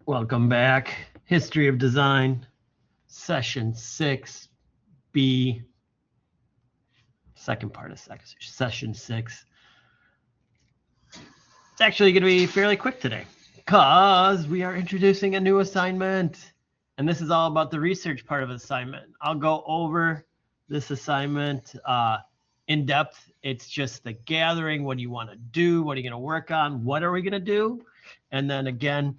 Welcome back. History of Design, Session 6B, second part of Session 6. It's actually going to be fairly quick today because we are introducing a new assignment. And this is all about the research part of the assignment. I'll go over this assignment in depth. It's just the gathering. What do you want to do? What are you going to work on? What are we going to do? And then again,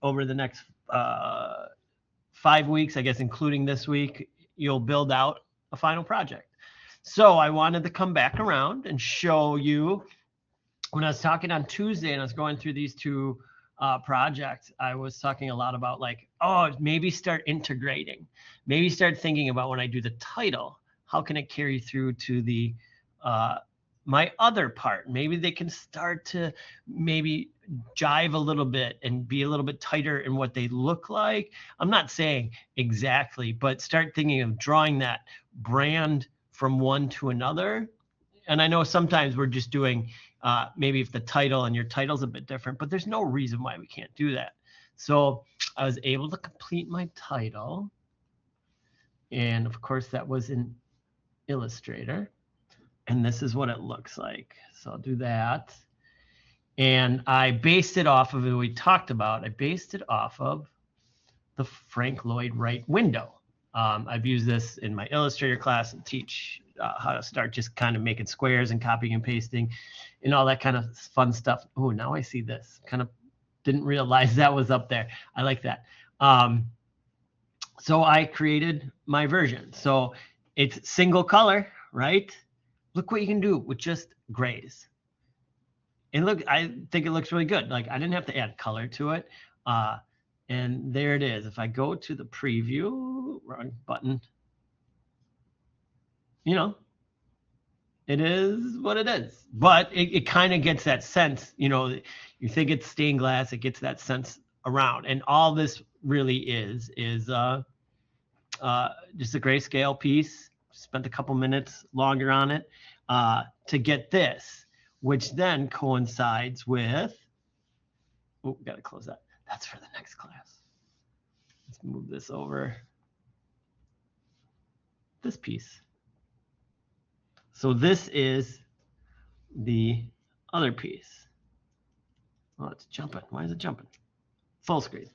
over the next 5 weeks, I guess, including this week, you'll build out a final project. So I wanted to come back around and show you, when I was talking on Tuesday and I was going through these two projects, I was talking a lot about like, oh, maybe start integrating, maybe start thinking about when I do the title, how can it carry through to the my other part? Maybe they can start to maybe jive a little bit and be a little bit tighter in what they look like. I'm not saying exactly, but start thinking of drawing that brand from one to another. And I know sometimes we're just doing maybe if the title and your title's a bit different, but there's no reason why we can't do that. So I was able to complete my title. And of course, that was in Illustrator. And this is what it looks like. So I'll do that. And I based it off of, we talked about, I based it off of the Frank Lloyd Wright window. I've used this in my Illustrator class and teach how to start just kind of making squares and copying and pasting and all that kind of fun stuff. Oh, now I see this. Kind of didn't realize that was up there. I like that. So I created my version. So it's single color, right? Look what you can do with just grays. And look, I think it looks really good. Like I didn't have to add color to it. And there it is. If I go to the preview, wrong button, you know, it is what it is. But it kind of gets that sense, you know, you think it's stained glass, it gets that sense around. And all this really is just a grayscale piece. Spent a couple minutes longer on it to get this, which then coincides with, oh, got to close that. That's for the next class. Let's move this over. This piece. So this is the other piece. Oh, it's jumping. Why is it jumping? Full screen.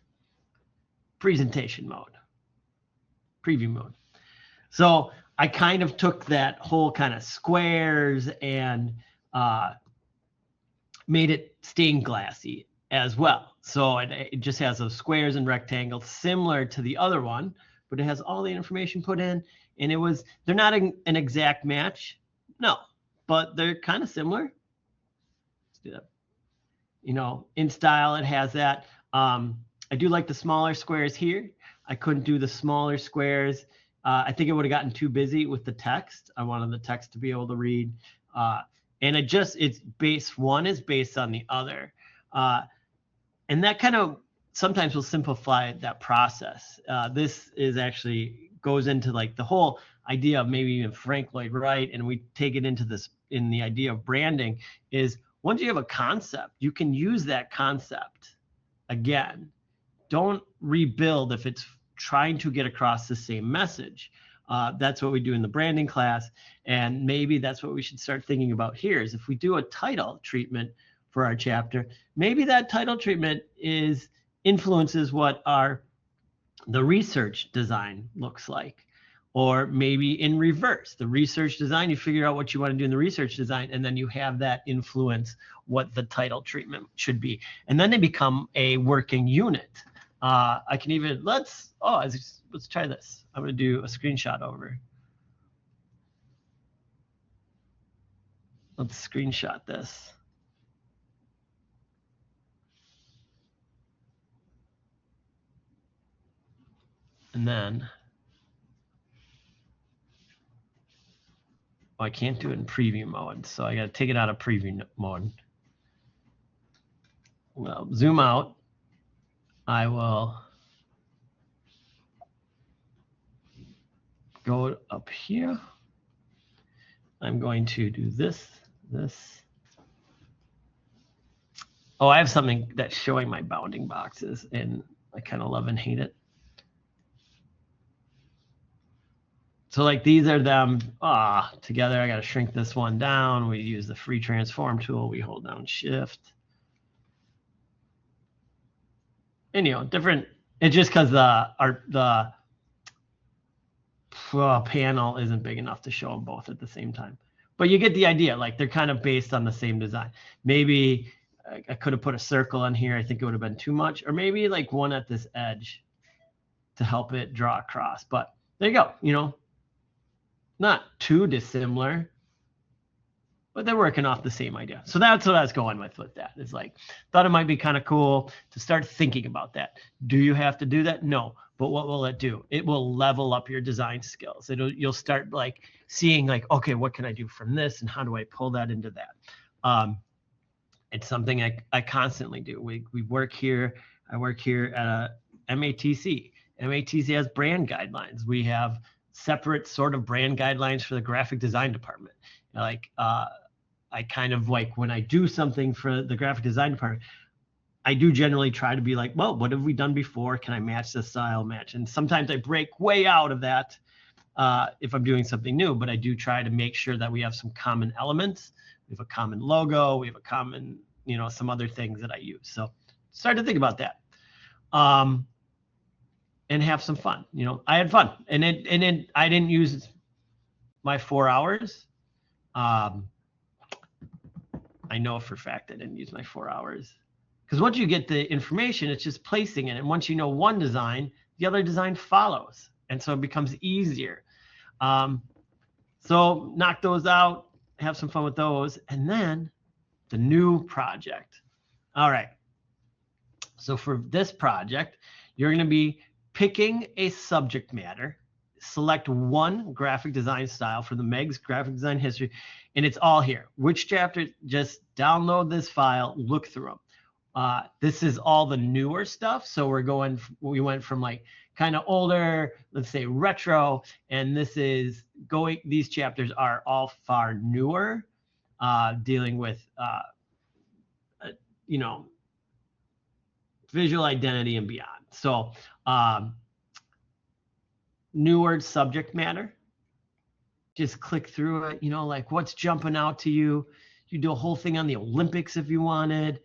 Presentation mode. Preview mode. So I kind of took that whole kind of squares and made it stained glassy as well. So it just has those squares and rectangles similar to the other one, but it has all the information put in. And they're not an exact match. No, but they're kind of similar. Let's do that. You know, in style, it has that. I do like the smaller squares here. I couldn't do the smaller squares. I think it would have gotten too busy with the text. I wanted the text to be able to read. And it's one is based on the other. And that kind of sometimes will simplify that process. This is actually goes into like the whole idea of maybe even Frank Lloyd Wright, and we take it into this in the idea of branding is once you have a concept, you can use that concept again. Don't rebuild if it's trying to get across the same message. That's what we do in the branding class. And maybe that's what we should start thinking about here is if we do a title treatment for our chapter, maybe that title treatment influences what the research design looks like. Or maybe in reverse, the research design, you figure out what you want to do in the research design, and then you have that influence what the title treatment should be. And then they become a working unit. I can even, let's try this. I'm going to do a screenshot over. Let's screenshot this. And then, I can't do it in preview mode, so I got to take it out of preview mode. Well, zoom out. I will go up here. I'm going to do this. Oh, I have something that's showing my bounding boxes, and I kind of love and hate it. So like these are them together. I got to shrink this one down. We use the free transform tool. We hold down shift. And different. It's just because the panel isn't big enough to show them both at the same time. But you get the idea. Like they're kind of based on the same design. Maybe I could have put a circle in here. I think it would have been too much. Or maybe like one at this edge to help it draw across. But there you go. Not too dissimilar, but they're working off the same idea. So that's what I was going with that. It's like, thought it might be kind of cool to start thinking about that. Do you have to do that? No. But what will it do? It will level up your design skills. You'll start like seeing like, okay, what can I do from this, and how do I pull that into that? It's something I constantly do. We work here. I work here at a MATC. MATC has brand guidelines. We have separate sort of brand guidelines for the graphic design department. Like I kind of like when I do something for the graphic design department, I do generally try to be like, well, what have we done before? Can I match the style match? And sometimes I break way out of that if I'm doing something new, but I do try to make sure that we have some common elements. We have a common logo. We have a common, some other things that I use. So start to think about that. And have some fun. I had fun, and I didn't use my 4 hours. I know for a fact I didn't use my 4 hours, because once you get the information, it's just placing it, and once you know one design, the other design follows, and so it becomes easier. So knock those out, have some fun with those, and then the new project. All right. So for this project, you're going to be picking a subject matter, select one graphic design style for the Meg's graphic design history, and it's all here. Which chapter? Just download this file, look through them. This is all the newer stuff. So we went from like kind of older, let's say retro, and these chapters are all far newer, dealing with, visual identity and beyond. So newer subject matter, just click through it, like what's jumping out to you. You do a whole thing on the Olympics if you wanted.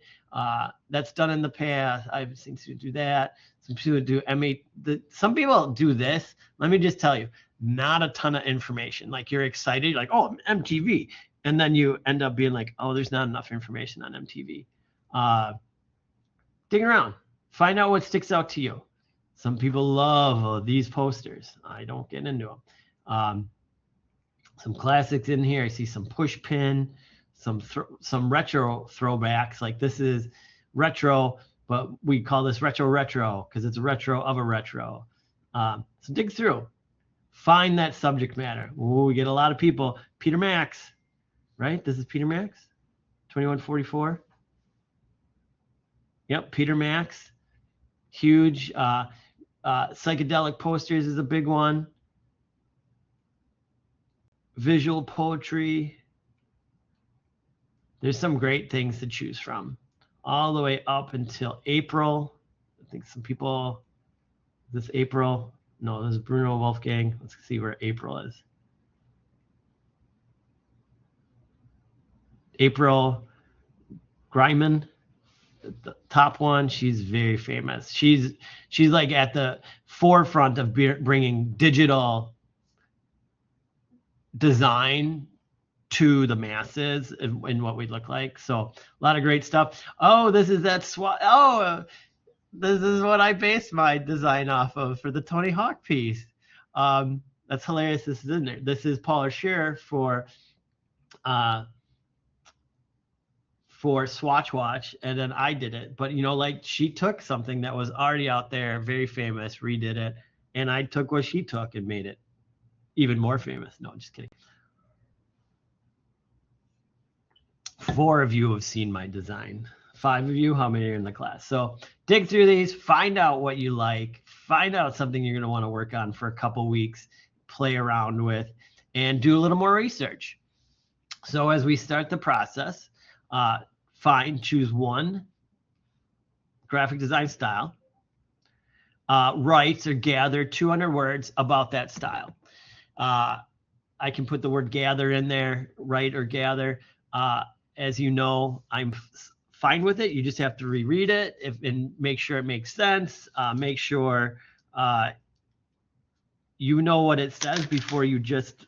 That's done in the past. I've seen people do that. Some people do some people do this. Let me just tell you, not a ton of information. Like you're excited, like, oh, MTV. And then you end up being like, oh, there's not enough information on MTV. Dig around, find out what sticks out to you. Some people love these posters. I don't get into them. Some classics in here. I see some push pin, some retro throwbacks. Like this is retro, but we call this retro because it's a retro of a retro. So dig through, find that subject matter. Ooh, we get a lot of people. Peter Max, right? This is Peter Max, 2144. Yep, Peter Max. Huge. Psychedelic posters is a big one. Visual poetry. There's some great things to choose from, all the way up until April. I think some people, this April, no, this is Bruno Wolfgang. Let's see where April is. April Greiman, the top one. She's very famous. She's like at the forefront of bringing digital design to the masses in what we look like. So a lot of great stuff. Oh, this is that SWAT. Oh, this is what I based my design off of for the Tony Hawk piece. That's hilarious. This is in there. This is Paula Scheer for Swatch Watch, and then I did it. But like she took something that was already out there, very famous, redid it, and I took what she took and made it even more famous. No, just kidding. 4 of you have seen my design. 5 of you, how many are in the class? So dig through these, find out what you like, find out something you're going to want to work on for a couple weeks, play around with, and do a little more research. So as we start the process, choose one graphic design style, writes or gather 200 words about that style. I can put the word gather in there, write or gather. As you know, I'm fine with it. You just have to reread it and make sure it makes sense. Make sure you know what it says before you just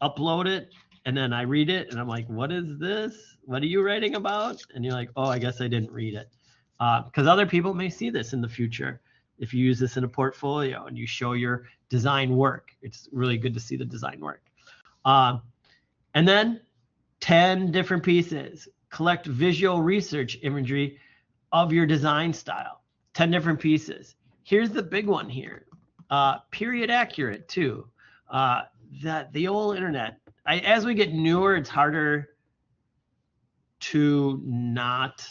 upload it. And then I read it and I'm like, what is this? What are you writing about? And you're like, oh, I guess I didn't read it. Because other people may see this in the future. If you use this in a portfolio and you show your design work, it's really good to see the design work. And then 10 different pieces. Collect visual research imagery of your design style. 10 different pieces. Here's the big one here. Period accurate too. That the old internet, as we get newer, it's harder to not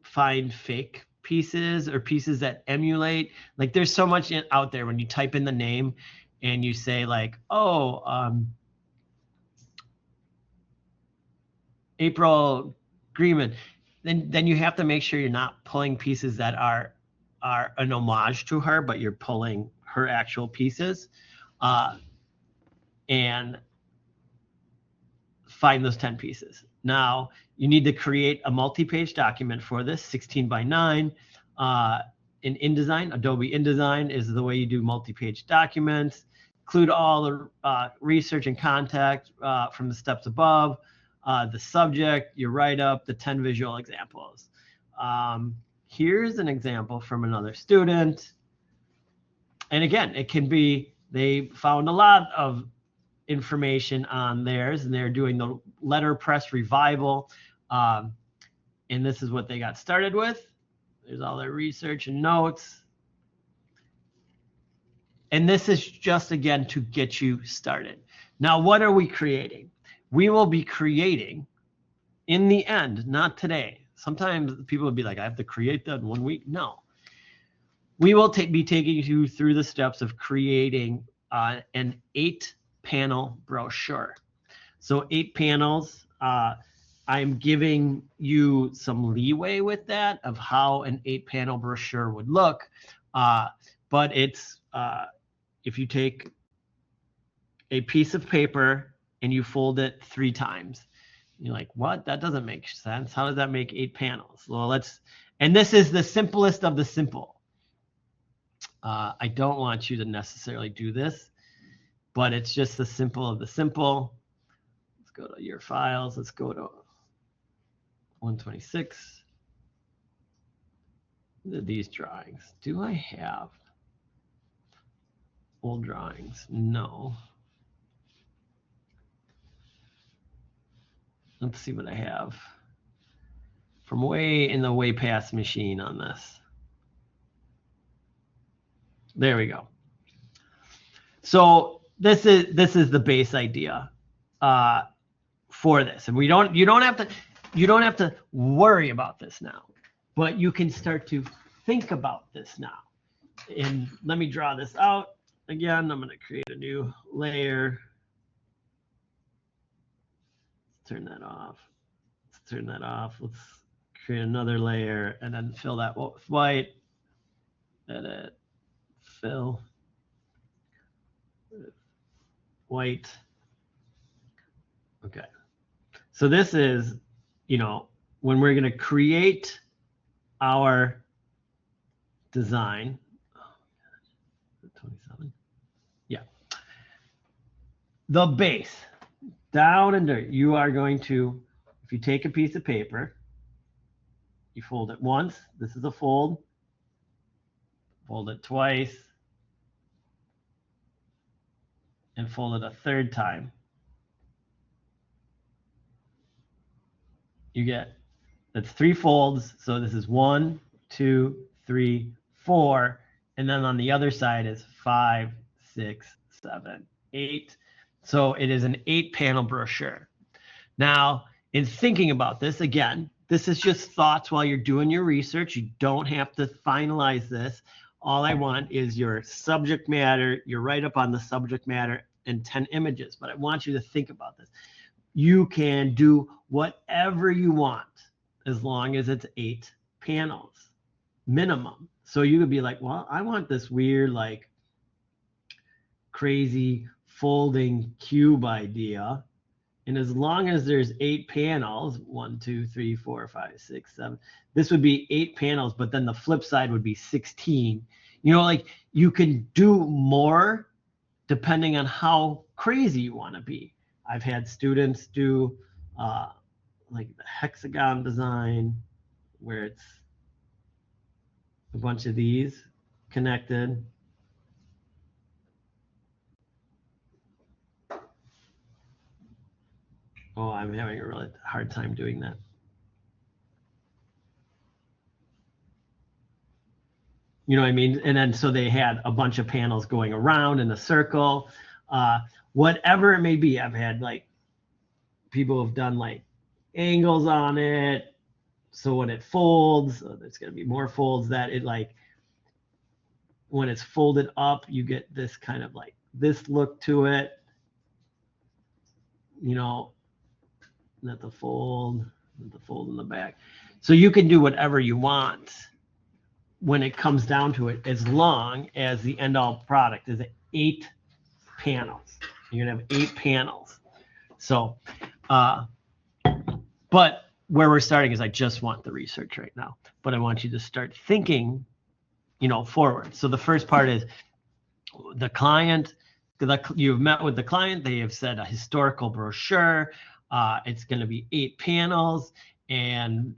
find fake pieces or pieces that emulate. Like there's so much out there when you type in the name and you say like, oh, April Greenman, then you have to make sure you're not pulling pieces that are an homage to her, but you're pulling her actual pieces, and find those 10 pieces. Now you need to create a multi-page document for this, 16 by 9. In InDesign, Adobe InDesign is the way you do multi-page documents. Include all the research and contact from the steps above, the subject, your write-up, the 10 visual examples. Here's an example from another student. And again, it can be, they found a lot of information on theirs and they're doing the letterpress revival. And this is what they got started with. There's all their research and notes. And this is just, again, to get you started. Now, what are we creating? We will be creating in the end, not today. Sometimes people would be like, I have to create that in 1 week. No. We will be taking you through the steps of creating an 8-panel brochure. So 8 panels, I'm giving you some leeway with that of how an 8-panel brochure would look. But it's, if you take a piece of paper and you fold it 3 times, you're like, what? That doesn't make sense. How does that make 8 panels? Well, and this is the simplest of the simple. I don't want you to necessarily do this, but it's just the simple of the simple. Let's go to your files. Let's go to 126. These drawings. Do I have old drawings? No. Let's see what I have from way in the way past machine on this. There we go. So this is the base idea for this, and you don't have to worry about this now, but you can start to think about this now. And let me draw this out again. I'm going to create a new layer. Turn that off. Let's turn that off. Let's create another layer and then fill that with white. Edit, fill with white. Okay. So this is, when we're going to create our design. Oh, 27. Yeah. The base. Down and dirt, you are going to, if you take a piece of paper, you fold it once. This is a fold. Fold it twice. And fold it a 3rd time. You get, that's 3 folds. So this is 1, 2, 3, 4. And then on the other side is 5, 6, 7, 8. So it is an 8-panel brochure. Now, in thinking about this, again, this is just thoughts while you're doing your research. You don't have to finalize this. All I want is your subject matter, your write-up on the subject matter, and 10 images. But I want you to think about this. You can do whatever you want. as long as it's 8 panels minimum. So you could be like, well, I want this weird, like crazy folding cube idea. And as long as there's 8 panels, 1, 2, 3, 4, 5, 6, 7, this would be 8 panels, but then the flip side would be 16. You know, like you can do more depending on how crazy you want to be. I've had students do like the hexagon design where it's a bunch of these connected. Oh, I'm having a really hard time doing that. You know what I mean? And then so they had a bunch of panels going around in a circle, whatever it may be. I've had like people have done like angles on it. So when it folds, there's going to be more folds that it like, when it's folded up, you get this kind of like this look to it, you know, not the fold in the back. So you can do whatever you want when it comes down to it, as long as the end all product is 8 panels. You're gonna have 8 panels. So, but where we're starting is I just want the research right now, but I want you to start thinking, you know, forward. So the first part is the client, you've met with the client, they have said a historical brochure, it's going to be 8 panels, and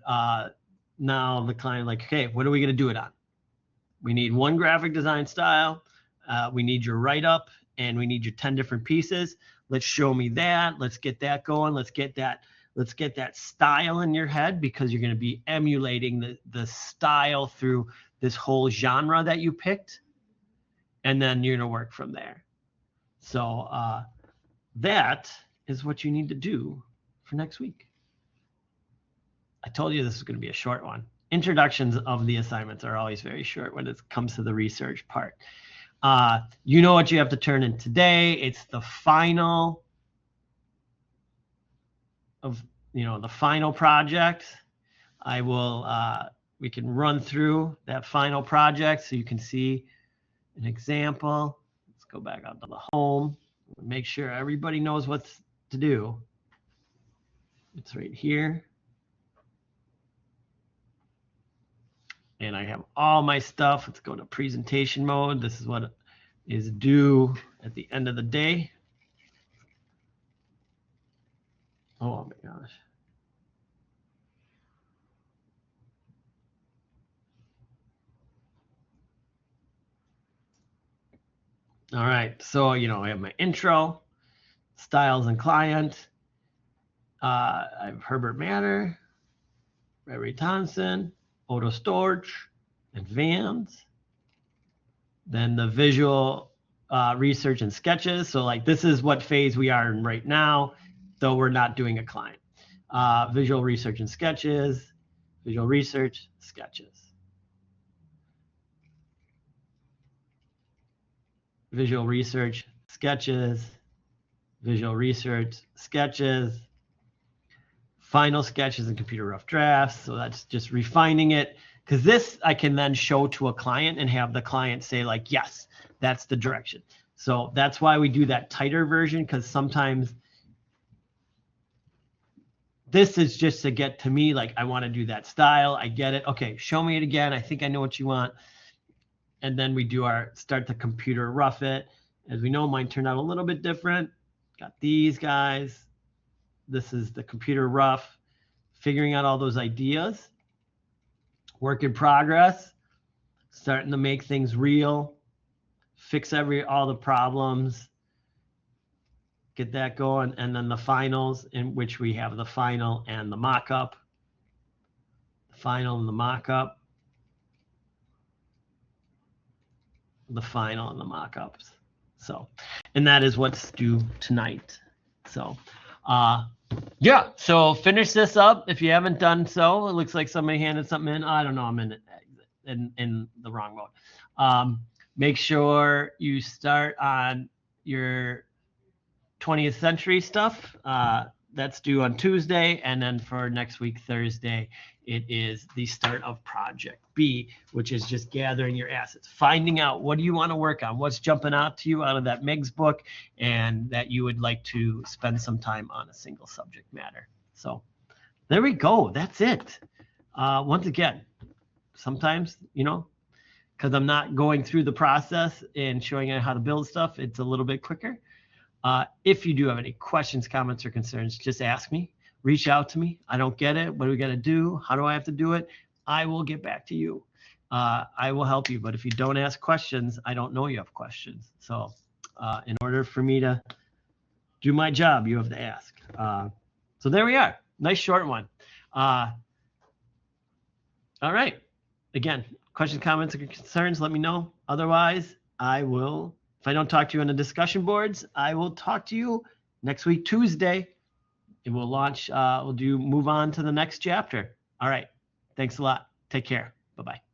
now the client like, okay, what are we going to do it on? We need one graphic design style, we need your write-up, and we need your 10 different pieces. Let's show me that. Let's get that going. Let's get that style in your head, because you're going to be emulating the style through this whole genre that you picked, and then you're going to work from there. So that is what you need to do for next week. I told you this is going to be a short one. Introductions of the assignments are always very short when it comes to the research part. You know what you have to turn in today. It's the final of, you know, the final project. I will, we can run through that final project so you can see an example. Let's go back out to the home. Make sure everybody knows what to do. It's right here. And I have all my stuff. Let's go to presentation mode. This is what is due at the end of the day. Oh my gosh. All right, so, you know, I have my intro, styles and client. I have Herbert Matter, Ray Thompson, Otto Storch, Advanced. Then the visual research and sketches. So like this is what phase we are in right now, though we're not doing a client. Visual research and sketches, visual research, sketches. Visual research, sketches, visual research, sketches, final sketches and computer rough drafts. So that's just refining it, because this I can then show to a client and have the client say like, yes, that's the direction. So that's why we do that tighter version, because sometimes this is just to get to me, like I want to do that style. I get it. Okay, show me it again. I think I know what you want. And then we do our start the computer rough it. As we know, mine turned out a little bit different. Got these guys. This is the computer rough, figuring out all those ideas. Work in progress, starting to make things real, fix all the problems, get that going, and then the finals, in which we have the final and the mock-up. The final and the mock-up. The final and the mock-ups. So, and that is what's due tonight. So, yeah, so finish this up if you haven't done so. It looks like somebody handed something in. I don't know, I'm in the wrong mode. Make sure you start on your 20th century stuff. That's due on Tuesday, and then for next week, Thursday, It is the start of project B, which is just gathering your assets, finding out what do you want to work on, what's jumping out to you out of that MIGS book, and that you would like to spend some time on a single subject matter. So there we go. That's it. Once again, sometimes, because I'm not going through the process and showing you how to build stuff, it's a little bit quicker. If you do have any questions, comments, or concerns, just ask me. Reach out to me. I don't get it. What do we got to do? How do I have to do it? I will get back to you. I will help you. But if you don't ask questions, I don't know you have questions. So in order for me to do my job, you have to ask. So there we are. Nice short one. All right. Again, questions, comments, or concerns, let me know. Otherwise, I will, if I don't talk to you on the discussion boards, I will talk to you next week, Tuesday. And we'll launch, move on to the next chapter. All right. Thanks a lot. Take care. Bye-bye.